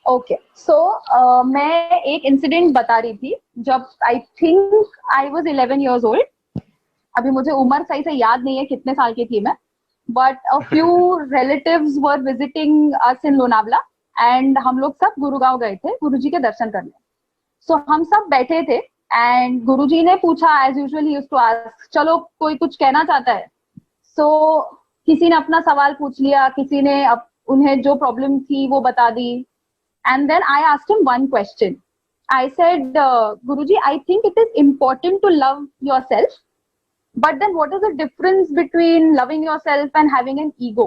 Okay so मैं एक incident बता रही थी जब I think I was 11 years old. अभी मुझे उम्र सही से याद नहीं है कितने साल की थी मैं, but a few relatives were visiting us in Lonavala and हम लोग सब गुरुगांव गए थे गुरुजी के दर्शन करने. सो हम सब बैठे थे एंड गुरुजी ने पूछा as usual he used to ask, चलो कोई कुछ कहना चाहता है. सो किसी ने अपना सवाल पूछ लिया, किसी ने उन्हें जो प्रॉब्लम थी वो बता दी. And then I asked him one question. I said, Guruji, I think it is important to love yourself. But then what is the difference between loving yourself and having an ego?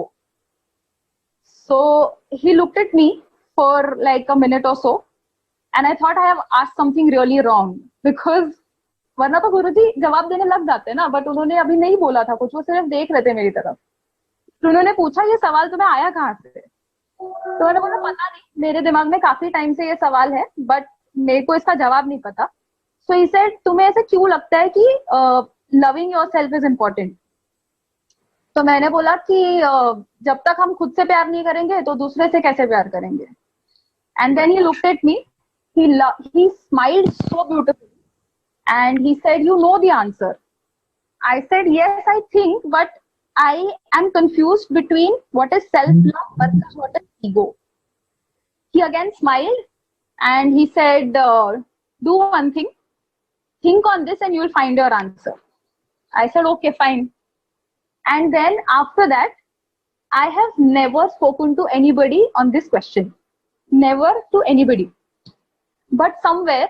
So he looked at me for like a minute or so. And I thought I have asked something really wrong. Because वरना तो गुरुजी जवाब देने लग जाते ना, but उन्होंने अभी नहीं बोला था कुछ, वो सिर्फ देख रहे थे मेरी तरफ. तो उन्होंने पूछा ये सवाल तुम्हें आया कहाँ से. तो मैंने बोला पता नहीं, मेरे दिमाग में काफी टाइम से ये सवाल है बट मेरे को इसका जवाब नहीं पता. सो ही सेड, तुम्हें ऐसे क्यों लगता है कि loving your self is important. तो मैंने बोला कि जब तक हम खुद से प्यार नहीं करेंगे तो दूसरे से कैसे प्यार करेंगे. And then he looked at me, he smiled so beautifully and he said, you know the answer. I said, yes, I think, but I am confused between what is self-love versus what is ego. He again smiled and he said, do one thing, think on this and you will find your answer. I said, okay, fine. And then after that, I have never spoken to anybody on this question. Never to anybody. But somewhere,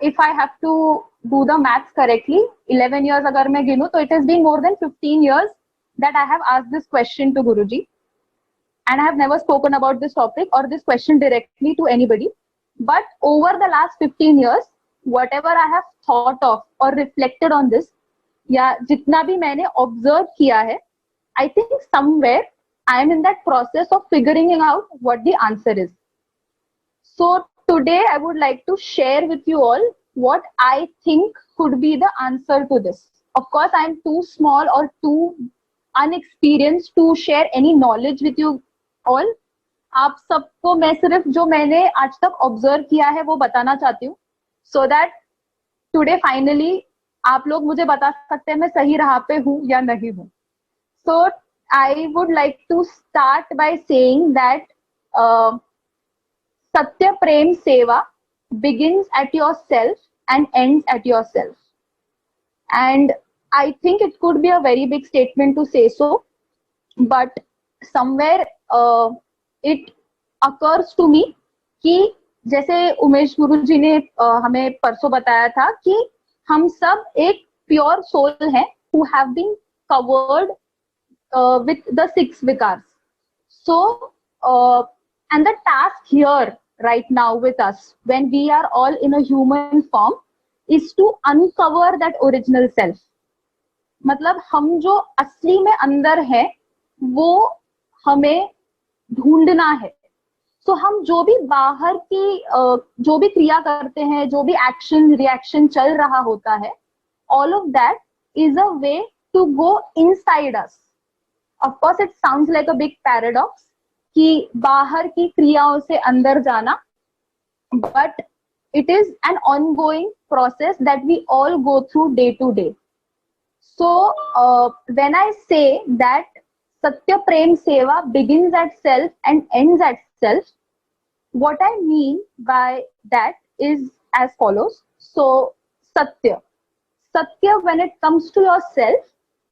if I have to do the maths correctly, 11 years agar मैं गिनूं तो it has been more than 15 years that I have asked this question to Guruji, and I have never spoken about this topic or this question directly to anybody. But over the last 15 years, whatever I have thought of or reflected on this, या जितना भी मैंने observe किया है, I think somewhere I am in that process of figuring out what the answer is. So today I would like to share with you all what I think could be the answer to this. Of course, I am too small or too unexperienced to share any knowledge with you all. आप सबको मैं सिर्फ जो मैंने आज तक observe किया है वो बताना चाहती हूँ, so that today finally आप लोग मुझे बता सकते हैं मैं सही राह पे हूँ या नहीं हूँ. So I would like to start by saying that Satya Prem Seva begins at yourself and ends at yourself. And I think it could be a very big statement to say so, but somewhere it occurs to me कि जैसे उमेश गुरु जी ने हमें परसों बताया था कि हम सब एक प्योर सोल हैं who have been covered with the 6 vikars. So, and the task here right now with us, when we are all in a human form, is to uncover that original self. मतलब हम जो असली में अंदर है वो हमें ढूंढना है. So हम जो भी बाहर की जो भी क्रिया करते हैं, जो भी एक्शन रिएक्शन चल रहा होता है, all of that is a way to go inside us. Of course, it sounds like a big paradox कि बाहर की क्रियाओं से अंदर जाना, but it is an ongoing process that we all go through day to day. So when I say that Satya Prem Seva begins at self and ends at self, what I mean by that is as follows. So Satya when it comes to yourself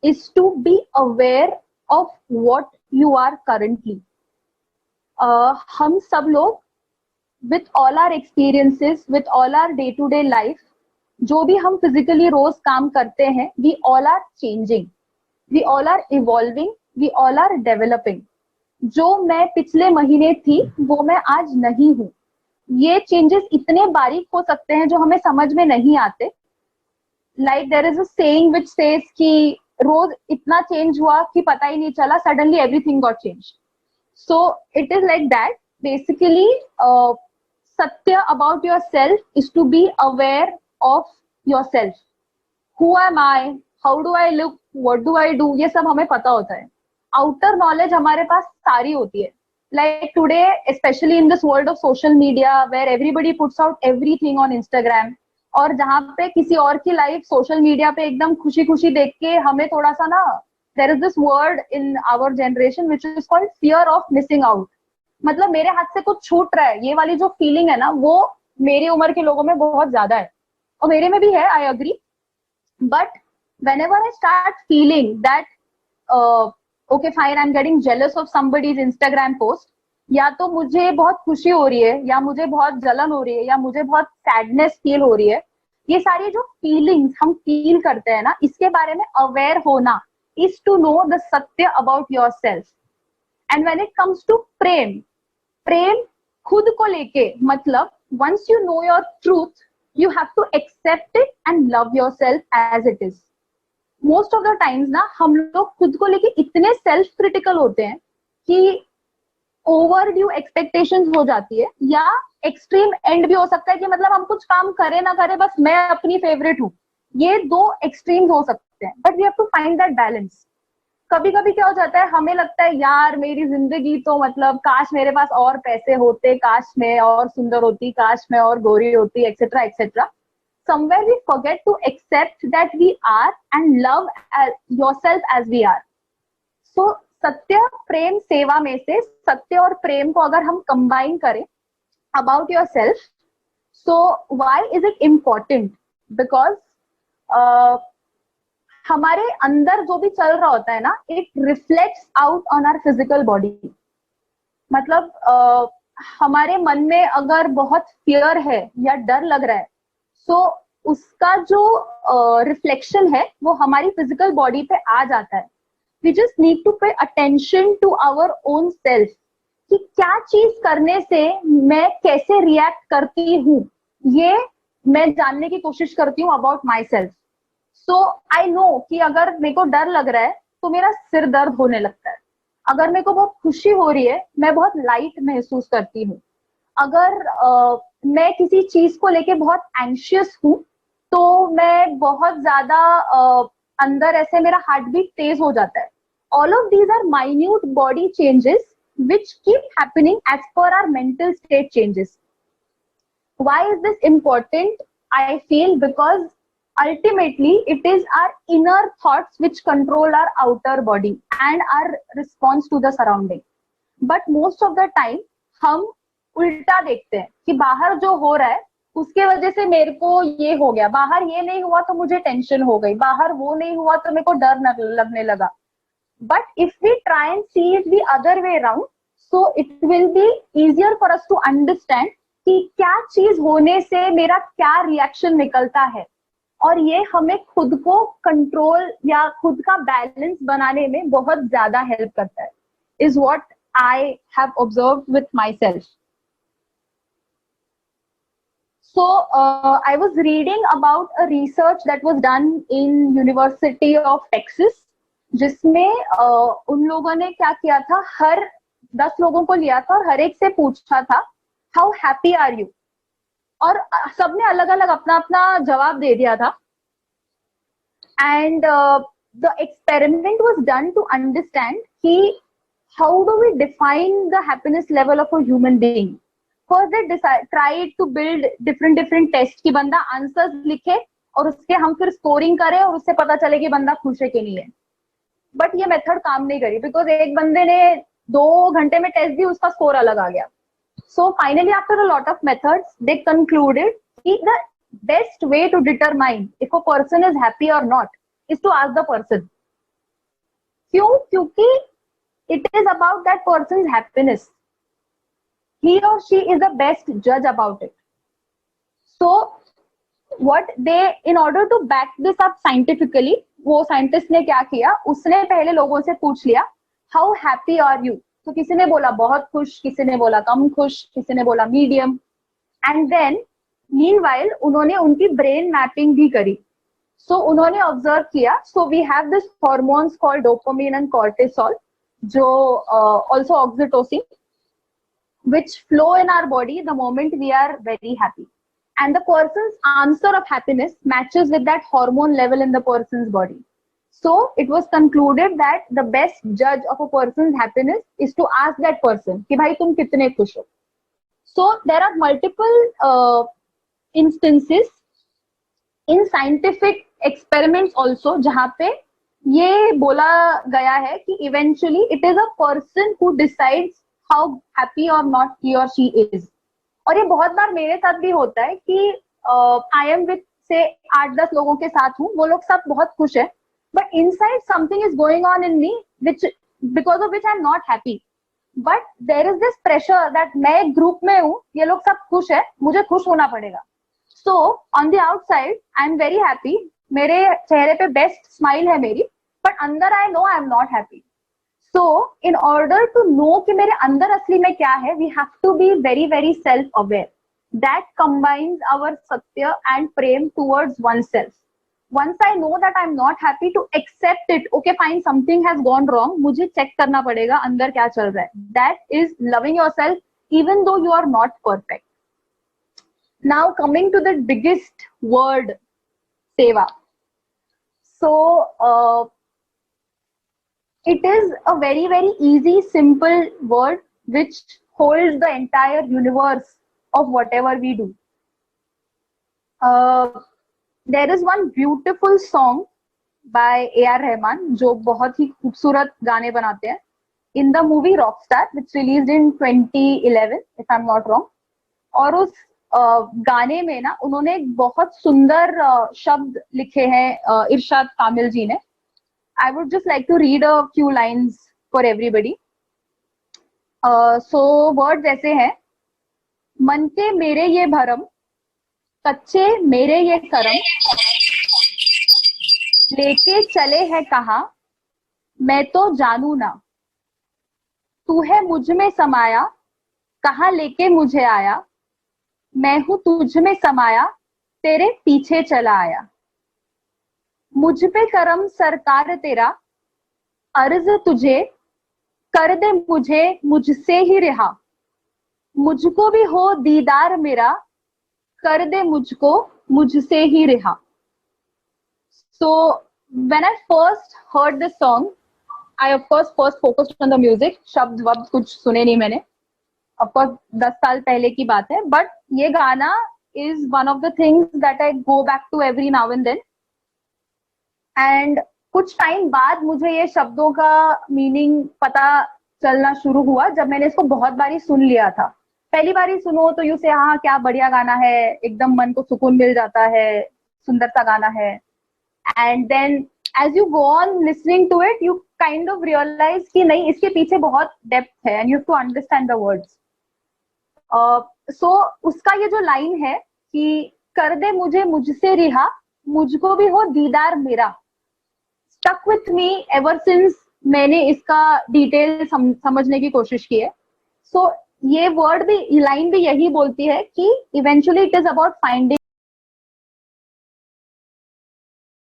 is to be aware of what you are currently. हम सब लोग with all our experiences, with all our day-to-day life, जो भी हम physically रोज काम करते हैं, we all are changing, we all are evolving, we all are developing. जो मैं पिछले महीने थी वो मैं आज नहीं हूँ. ये चेंजेस इतने बारीक हो सकते हैं जो हमें समझ में नहीं आते. Like there is a saying which says कि रोज इतना चेंज हुआ कि पता ही नहीं चला, suddenly everything got changed. So it is like that. Basically, Satya about yourself is to be aware of yourself. Who am I? How do I look? What do I do? ये सब हमें पता होता है. Outer knowledge हमारे पास सारी होती है. like today, especially in this world of social media where everybody puts out everything on Instagram, और जहाँ पे किसी और की लाइफ सोशल मीडिया पे एकदम खुशी खुशी देख के हमें थोड़ा सा ना, there is this word in our generation which is called fear of missing out. मतलब मेरे हाथ से कुछ छूट रहा है, ये वाली जो फीलिंग है ना, वो मेरी उम्र के लोगों में बहुत ज्यादा है, और मेरे में भी है, I agree. But whenever I start feeling that okay fine, I'm getting jealous of somebody's Instagram post, या तो मुझे बहुत खुशी हो रही है, या मुझे बहुत जलन हो रही है, या मुझे बहुत सैडनेस फील हो रही है, ये सारी जो फीलिंग्स हम फील करते हैं ना, इसके बारे में अवेयर होना is to know the satya about yourself. And when it comes to prem, प्रेम खुद को लेके, मतलब once you know your truth, you have to accept it and love yourself as it is. Most of the times ना हम लोग खुद को लेके इतने सेल्फ क्रिटिकल होते हैं कि ओवर ड्यू एक्सपेक्टेशंस हो जाती है, या एक्सट्रीम एंड भी हो सकता है कि मतलब हम कुछ काम करे ना करे, बस मैं अपनी फेवरेट हूँ. ये दो एक्सट्रीम्स हो सकते हैं, but we have to find that balance. कभी कभी क्या हो जाता है, हमें लगता है यार मेरी जिंदगी तो मतलब काश मेरे पास और पैसे होते, काश मैं और सुंदर होती, काश मैं और गोरी होती, etcetera etcetera. Somewhere we forget to accept that we are and love yourself as we are. So satya prem सेवा में से सत्य और प्रेम को अगर हम कंबाइन करें about yourself, so why is it important? Because हमारे अंदर जो भी चल रहा होता है ना, it reflects out on our physical body. मतलब हमारे मन में अगर बहुत फियर है या डर लग रहा है, सो उसका जो रिफ्लेक्शन है वो हमारी फिजिकल बॉडी पे आ जाता है. We just need to pay attention to our own self, कि क्या चीज करने से मैं कैसे रिएक्ट करती हूँ, ये मैं जानने की कोशिश करती हूँ about my self. So I know कि अगर मेरे को डर लग रहा है तो मेरा सिर दर्द होने लगता है. अगर मेरे को बहुत खुशी हो रही है, मैं बहुत लाइट महसूस करती हूँ. अगर मैं किसी चीज को लेके बहुत एंशियस हूँ, तो मैं बहुत ज्यादा अंदर ऐसे मेरा हार्ट बीट तेज हो जाता है. All of these are minute body changes which keep happening as per our mental state changes. Why is this important? I feel because ultimately it is our inner thoughts which control our outer body and our response to the surrounding. But most of the time हम उल्टा देखते हैं कि बाहर जो हो रहा है उसके वजह से मेरे को ये हो गया, बाहर ये नहीं हुआ तो मुझे टेंशन हो गई, बाहर वो नहीं हुआ तो मेरे को डर लगने लगा. But if we try and see it the other way around, so it will be easier for us to understand कि क्या चीज होने से मेरा क्या रिएक्शन निकलता है, और ये हमें खुद को कंट्रोल या खुद का बैलेंस बनाने में बहुत ज्यादा हेल्प करता है. is what I have observed with myself. So I was reading about a research that was done in University of Texas, जिसमें उन लोगों ने क्या किया था, हर 10 लोगों को लिया था और हर एक से पूछा था हाउ हैप्पी आर यू, और सबने अलग अलग अपना अपना जवाब दे दिया था. And the experiment was done to understand कि how do we define the happiness level of a human being. First they tried to build different test कि बंदा आंसर्स लिखे और उसके हम फिर स्कोरिंग करें और उससे पता चले कि बंदा खुश है कि नहीं है. बट ये मेथड काम नहीं करी, बिकॉज एक बंदे ने 2 घंटे में टेस्ट दी, उसका स्कोर अलग आ गया. So finally after a lot of methods they concluded कि the best way to determine if a person is happy और not is to ask the person. क्यों? क्योंकि it is about that person's happiness. He or she is the best judge about it. So what they, in order to back this up scientifically, वो scientist ने क्या किया, उसने पहले लोगों से पूछ लिया हाउ हैप्पी आर यू. तो किसी ने बोला बहुत खुश, किसी ने बोला कम खुश, किसी ने बोला मीडियम. एंड देन मीनवाइल उन्होंने उनकी ब्रेन मैपिंग भी करी. सो उन्होंने ऑब्जर्व किया. So we have this hormones called dopamine and cortisol, जो also oxytocin, which flow in our body the moment we are very happy. And the person's answer of happiness matches with that hormone level in the person's body. So it was concluded that the best judge of a person's happiness is to ask that person कि भाई तुम कितने खुश हो. So there are multiple instances in scientific experiments also जहाँ पे ये बोला गया है कि eventually it is a person who decides how happy or not he or she is. और ये बहुत बार मेरे साथ भी होता है कि आई एम विद से 8-10 लोगों के साथ हूँ, वो लोग सब बहुत खुश है, but inside something is going on in me which because of which I am not happy. But there is this pressure that मैं एक ग्रुप में हूँ, ये लोग सब खुश है, मुझे खुश होना पड़ेगा. So on the outside I am very happy, मेरे चेहरे पे बेस्ट स्माइल है मेरी, बट अंदर I know I am not happy. So, in order to know कि मेरे अंदर असली में क्या है, we have to be very, very self-aware. That combines our satya and prem towards oneself. Once I know that I'm not happy, to accept it. Okay, fine, something has gone wrong. मुझे check करना पड़ेगा अंदर क्या चल रहा है. That is loving yourself, even though you are not perfect. Now, coming to the biggest word, seva. So, it is a very, very easy, simple word which holds the entire universe of whatever we do. There is one beautiful song by A.R. Rahman जो बहुत ही खूबसूरत गाने बनाते हैं. In the movie Rockstar, which released in 2011, if I'm not wrong. और उस गाने में ना उन्होंने एक बहुत सुंदर शब्द लिखे हैं इरशाद कामिल जी ने. I would just like to read a few lines for everybody. So words ऐसे हैं, मन के मेरे ये भरम, कच्चे मेरे ये करम, लेके चले हैं कहाँ, मैं तो जानू ना, तू है मुझ में समाया, कहाँ लेके मुझे आया, मैं हूँ तुझ में समाया, तेरे पीछे चला आया. मुझ पे करम सरकार तेरा, अर्ज तुझे, कर दे मुझे मुझसे ही रिहा, मुझको भी हो दीदार मेरा, कर दे मुझको मुझसे ही रिहा. So when I first heard this song, I of course first focused on the music. शब्द वब्द कुछ सुने नहीं मैंने, of course 10 साल पहले की बात है, but ये गाना is one of the things that I go back to every now and then. And कुछ टाइम बाद मुझे ये शब्दों का मीनिंग पता चलना शुरू हुआ जब मैंने इसको बहुत बारी सुन लिया था. पहली बारी सुनो तो यू से हाँ क्या बढ़िया गाना है, एकदम मन को सुकून मिल जाता है, सुंदर सा गाना है. And then as you go on listening to it, you kind of realise कि नहीं, इसके पीछे बहुत डेप्थ है and you have to understand the words. So उसका ये जो लाइन है कि कर दे मुझे मुझसे रिहा, मुझको भी हो दीदार मेरा, stuck with me ever since मैंने इसका डिटेल समझने की कोशिश की है. सो ये वर्ड भी, लाइन भी यही बोलती है कि eventually it is about finding